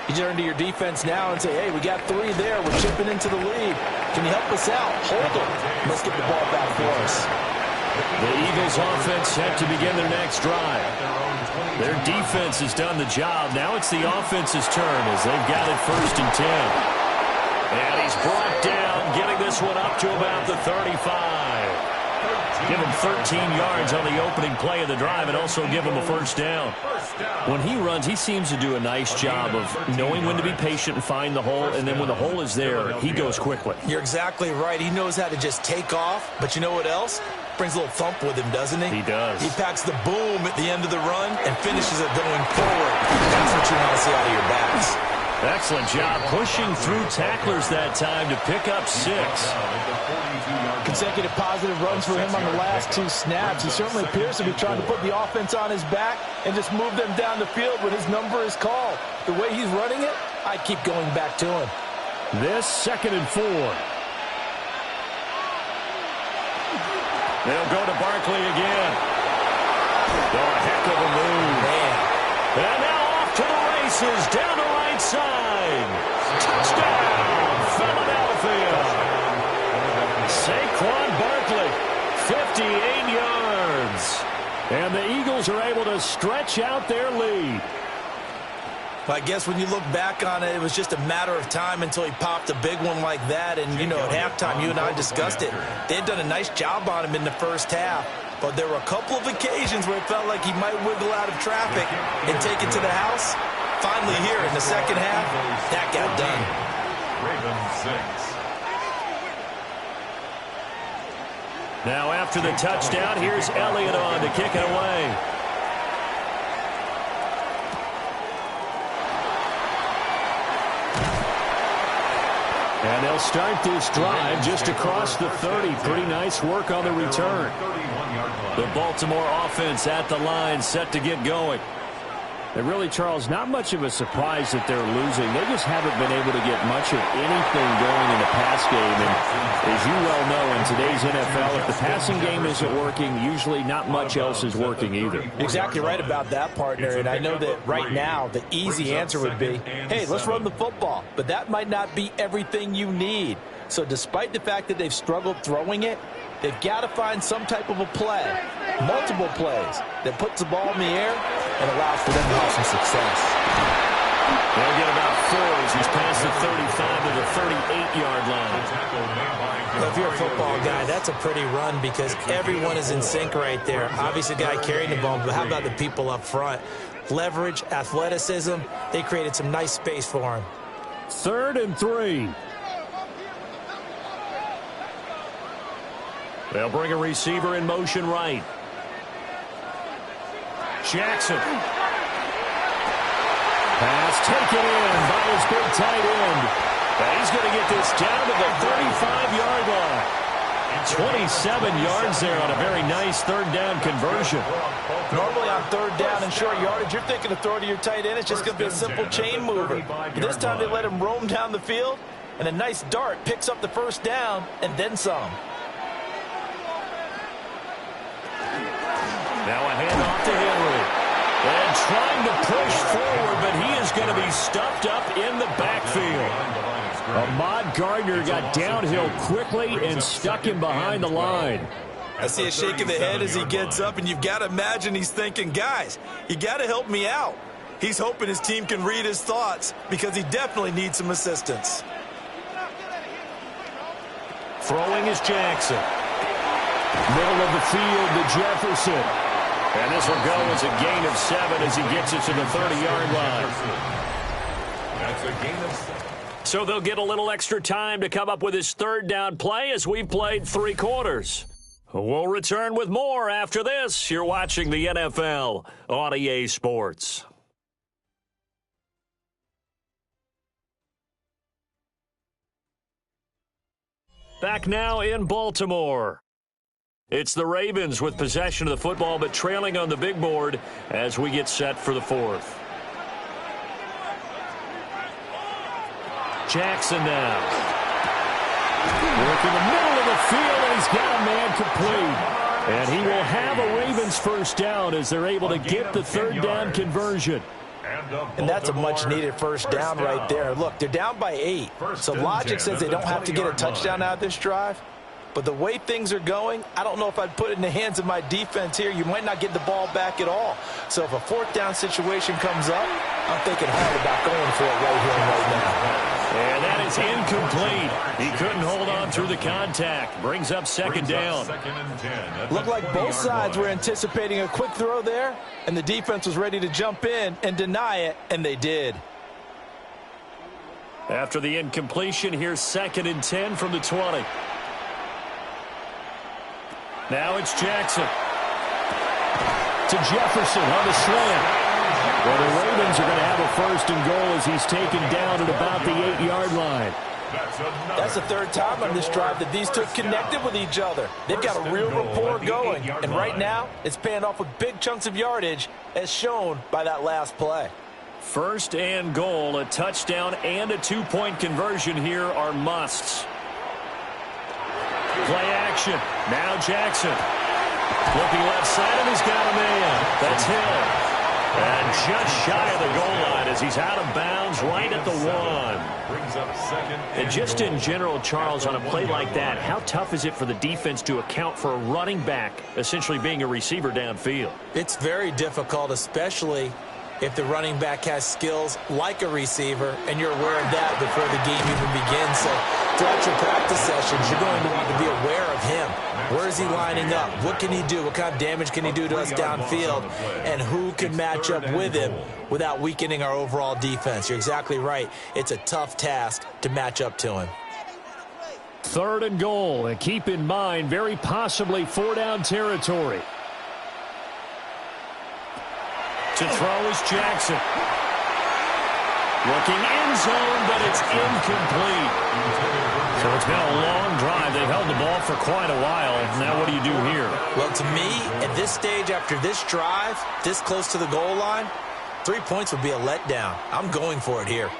You turn to your defense now and say, hey, we got 3 there. We're chipping into the lead. Can you help us out? Hold them. Let's get the ball back for us. The Eagles offense set to begin their next drive. Their defense has done the job. Now it's the offense's turn as they've got it 1st and 10. And he's brought down, getting this one up to about the 35. Give him 13 yards on the opening play of the drive and also give him a 1st down. When he runs, he seems to do a nice job of knowing when to be patient and find the hole, and then when the hole is there, he goes quickly. You're exactly right. He knows how to just take off, but you know what else? Brings a little thump with him, doesn't he? He does. He packs the boom at the end of the run and finishes it going forward. That's what you want to see out of your backs. Excellent job pushing through tacklers that time to pick up 6. Consecutive positive runs for him on the last 2 snaps. He certainly appears to be trying to put the offense on his back and just move them down the field when his number is called. The way he's running it, I keep going back to him. This 2nd and 4. They'll go to Barkley again. Oh, a heck of a move. Man. And now off to the races, down the right side. Touchdown, Philadelphia. Saquon Barkley, 58 yards. And the Eagles are able to stretch out their lead. I guess when you look back on it, it was just a matter of time until he popped a big one like that. And, you know, at halftime, you and I discussed it. They had done a nice job on him in the first half. But there were a couple of occasions where it felt like he might wiggle out of traffic and take it to the house. Finally here in the second half, that got done. Ravens 6. Now after the touchdown, here's Elliott on to kick it away. And they'll start this drive just across the 30. Pretty nice work on the return. The Baltimore offense at the line, set to get going. And really, Charles, not much of a surprise that they're losing. They just haven't been able to get much of anything going in the pass game. And as you well know, in today's NFL, if the passing game isn't working, usually not much else is working either. Exactly right about that, partner. And I know that right now the easy answer would be, hey, let's run the football. But that might not be everything you need. So despite the fact that they've struggled throwing it, they've got to find some type of a play, multiple plays, that puts the ball in the air and allows for them to have some success. They'll get about 4 as he's past the 35 to the 38-yard line. Well, if you're a football guy, that's a pretty run because everyone is in sync right there. Obviously, the guy carrying the ball, but how about the people up front? Leverage, athleticism, they created some nice space for him. 3rd and 3. They'll bring a receiver in motion right. Jackson. Pass taken in by his big tight end. And he's going to get this down to the 35-yard line. 27 yards there on a very nice 3rd down conversion. Normally on 3rd down and short yardage, you're thinking of throwing to your tight end. It's just going to be a simple chain mover. But this time they let him roam down the field, and a nice dart picks up the 1st down and then some. Now a handoff to Henry. And trying to push forward, but he is going to be stuffed up in the backfield. Ahmad Sauce Gardner got downhill quickly and stuck him behind the line. I see a shake of the head as he gets up, and you've got to imagine he's thinking, guys, you got to help me out. He's hoping his team can read his thoughts because he definitely needs some assistance. Throwing is Jackson. Middle of the field to Jefferson. And this will go as a gain of 7 as he gets it to the 30-yard line. That's a gain of 7. So they'll get a little extra time to come up with his third down play as we've played 3 quarters. We'll return with more after this. You're watching the NFL on EA Sports. Back now in Baltimore. It's the Ravens with possession of the football, but trailing on the big board as we get set for the 4th. Jackson now. Work in the middle of the field, and he's got a man complete. And he will have a Ravens first down as they're able to get the third down conversion. And that's a much-needed first down right there. Look, they're down by 8. So logic says they don't have to get a touchdown out of this drive. But the way things are going, I don't know if I'd put it in the hands of my defense here. You might not get the ball back at all. So if a fourth down situation comes up, I'm thinking hard about going for it right here and right now. And that is incomplete. He couldn't hold on through the contact. Brings up second down. Looked like both sides were anticipating a quick throw there, and the defense was ready to jump in and deny it, and they did. After the incompletion, here's 2nd and 10 from the 20. Now it's Jackson. To Jefferson on the slant. Well, the Ravens are going to have a 1st and goal as he's taken down at about the 8-yard line. That's the 3rd time on this drive that these two connected with each other. They've got a real rapport going. And right now, it's paying off with big chunks of yardage, as shown by that last play. 1st and goal, a touchdown and a 2-point conversion here are musts. Play action. Now Jackson. Looking left side, and he's got a man. That's Hill. And just shy of the goal line as he's out of bounds right at the 1. Brings up 2nd. And just in general, Charles, on a play like that, how tough is it for the defense to account for a running back essentially being a receiver downfield? It's very difficult, especially if the running back has skills like a receiver, and you're aware of that before the game even begins. So throughout your practice sessions, you're going to want to be aware of him. Where is he lining up? What can he do? What kind of damage can he do to us downfield? And who can match up with him without weakening our overall defense? You're exactly right. It's a tough task to match up to him. 3rd and goal, and keep in mind, very possibly 4-down territory. To throw is Jackson. Looking end zone, but it's incomplete. So it's been a long drive. They've held the ball for quite a while. Now what do you do here? Well, to me, at this stage after this drive, this close to the goal line, 3 points would be a letdown. I'm going for it here.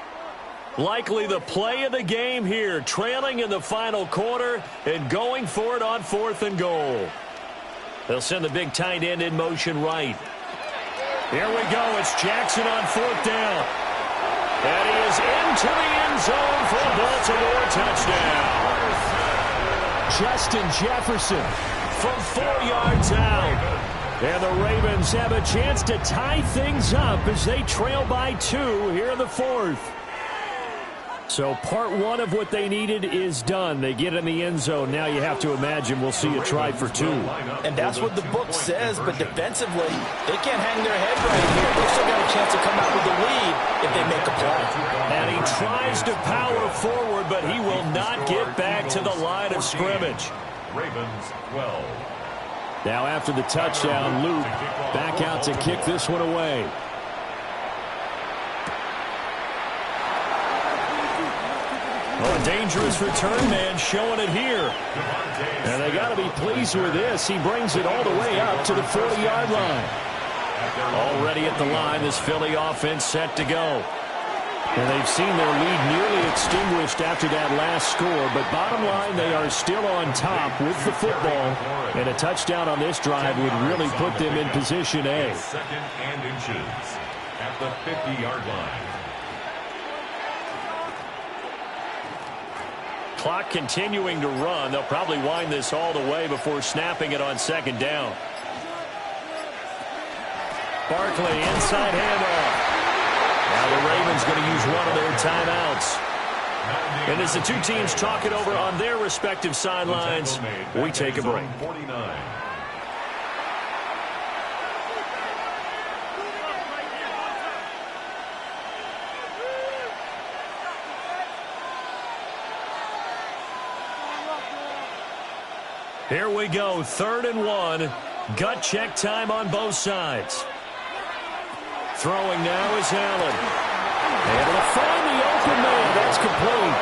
Likely the play of the game here, trailing in the final quarter and going for it on 4th and goal. They'll send the big tight end in motion right. Here we go. It's Jackson on 4th down. And he is into the end zone for a Baltimore touchdown. Justin Jefferson from 4 yards out. And the Ravens have a chance to tie things up as they trail by 2 here in the 4th. So part 1 of what they needed is done. They get in the end zone. Now you have to imagine we'll see a try for 2. And that's what the book says, but defensively, they can't hang their head right here. They've still got a chance to come out with the lead if they make a play. And he tries to power forward, but he will not get back to the line of scrimmage. Ravens 12. Now after the touchdown, Luke back out to kick this one away. Well, a dangerous return man showing it here. And they got to be pleased with this. He brings it all the way up to the 40-yard line. Already at the line, this Philly offense set to go. And they've seen their lead nearly extinguished after that last score. But bottom line, they are still on top with the football. And a touchdown on this drive would really put them in position A. 2nd and inches at the 50-yard line. clock continuing to run. They'll probably wind this all the way before snapping it on second down. Barkley, inside handoff. Now the Ravens going to use one of their timeouts. And as the two teams talk it over on their respective sidelines, we take a break. Here we go, 3rd and 1. Gut check time on both sides. Throwing now is Allen. Able to find the open man. That's complete.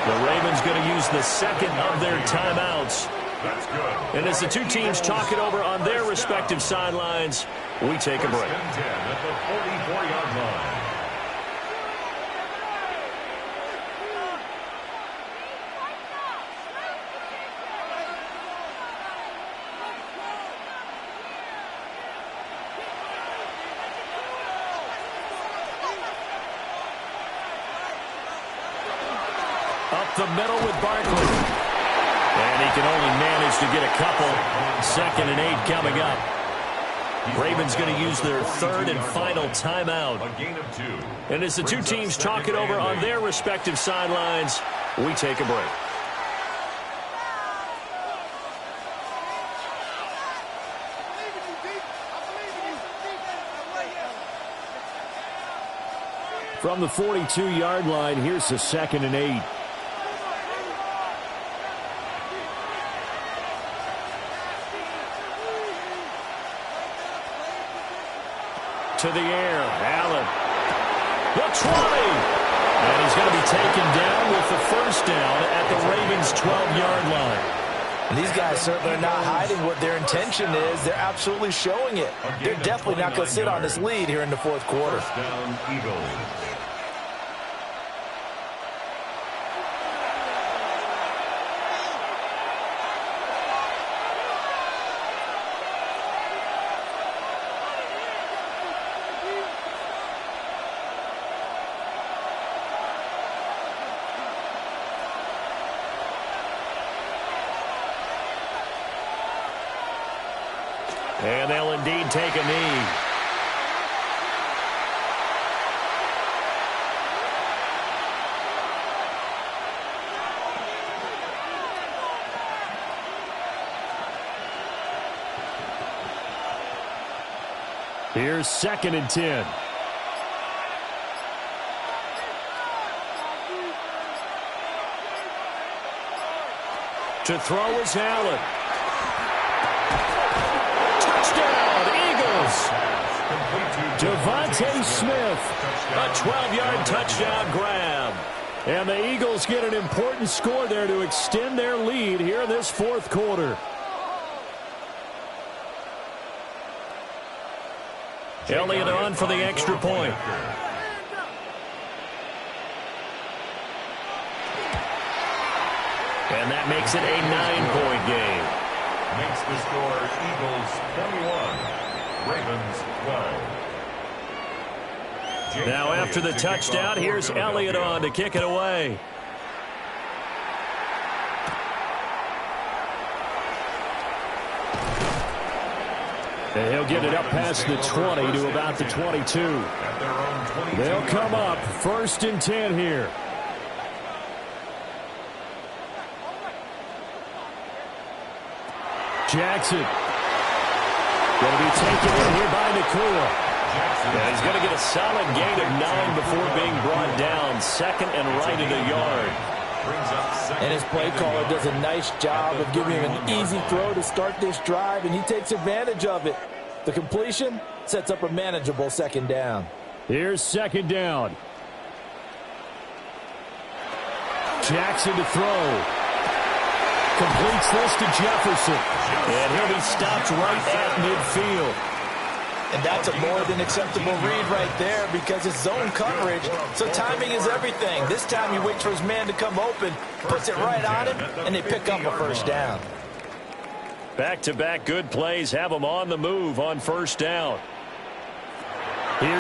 The Ravens going to use the second of their timeouts. That's good. And as the two teams talk it over on their respective sidelines, we take a break. 1st and 10 at the 44-yard line. Up the middle with Barkley. And he can only manage to get a couple. 2nd and 8 coming up. Ravens going to use their 3rd and final timeout. A gain of 2. And as the two teams talk it over on their respective sidelines, we take a break. From the 42-yard line, here's the 2nd and 8. To the air, Allen. The 20. And he's going to be taken down with the 1st down at the Ravens' 12-yard line. And these guys certainly are not hiding what their intention is. They're absolutely showing it. They're definitely not going to sit on this lead here in the 4th quarter. 1st down, Eagles. And they'll indeed take a knee. Here's 2nd and 10. To throw is Allen. Devontae Smith, a 12-yard touchdown grab. And the Eagles get an important score there to extend their lead here in this 4th quarter. Elliott on for the extra point. And that makes it a 9-point game. Makes the score Eagles 21, Ravens 12. Now after the touchdown, here's Elliott on to kick it away. And he'll get it up past the 20 to about the 22. They'll come up 1st and 10 here. Jackson. Going to be taken in here by Nakua. And he's going to get a solid gain of 9 before being brought down. 2nd and right in the yard. And his play caller does a nice job of giving him an easy throw to start this drive, and he takes advantage of it. The completion sets up a manageable 2nd down. Here's 2nd down. Jackson to throw. Completes this to Jefferson. And he'll be stopped right at midfield. And that's a more than acceptable read right there because it's zone coverage, so timing is everything. This time he waits for his man to come open, puts it right on him, and they pick up a 1st down. Back-to-back good plays have them on the move on 1st down.